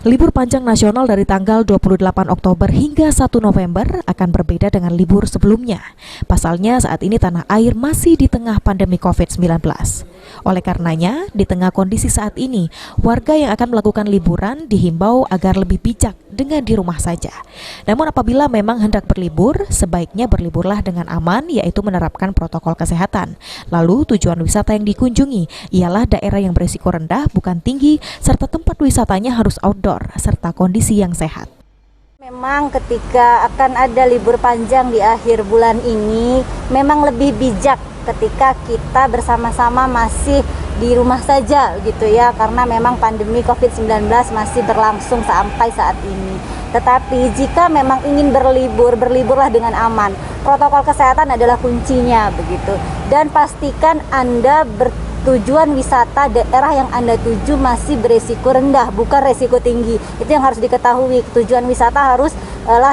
Libur panjang nasional dari tanggal 28 Oktober hingga 1 November akan berbeda dengan libur sebelumnya. Pasalnya saat ini tanah air masih di tengah pandemi COVID-19. Oleh karenanya, di tengah kondisi saat ini, warga yang akan melakukan liburan dihimbau agar lebih bijak dengan di rumah saja. Namun apabila memang hendak berlibur, sebaiknya berliburlah dengan aman, yaitu menerapkan protokol kesehatan. Lalu tujuan wisata yang dikunjungi ialah daerah yang berisiko rendah, bukan tinggi, serta tempat wisatanya harus outdoor, serta kondisi yang sehat. Memang ketika akan ada libur panjang di akhir bulan ini, memang lebih bijak ketika kita bersama-sama masih di rumah saja gitu ya, karena memang pandemi COVID-19 masih berlangsung sampai saat ini. Tetapi jika memang ingin berlibur, berliburlah dengan aman. Protokol kesehatan adalah kuncinya begitu. Dan pastikan Anda tujuan wisata daerah yang Anda tuju masih beresiko rendah, bukan resiko tinggi. Itu yang harus diketahui. Tujuan wisata harus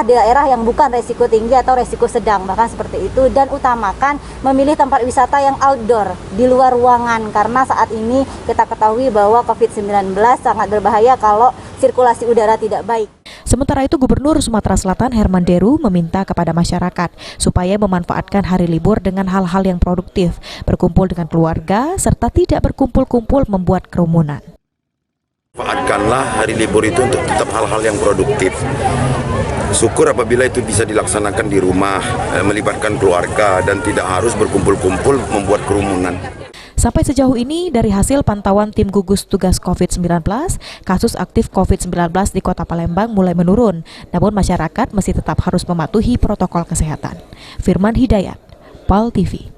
daerah yang bukan resiko tinggi atau resiko sedang, bahkan seperti itu. Dan utamakan memilih tempat wisata yang outdoor, di luar ruangan, karena saat ini kita ketahui bahwa COVID-19 sangat berbahaya kalau sirkulasi udara tidak baik. Sementara itu, Gubernur Sumatera Selatan Herman Deru meminta kepada masyarakat supaya memanfaatkan hari libur dengan hal-hal yang produktif, berkumpul dengan keluarga, serta tidak berkumpul-kumpul membuat kerumunan. Manfaatkanlah hari libur itu untuk tetap hal-hal yang produktif. Syukur apabila itu bisa dilaksanakan di rumah, melibatkan keluarga, dan tidak harus berkumpul-kumpul membuat kerumunan. Sampai sejauh ini, dari hasil pantauan tim gugus tugas COVID-19, kasus aktif COVID-19 di Kota Palembang mulai menurun, namun masyarakat masih tetap harus mematuhi protokol kesehatan. Firman Hidayat, PAL TV.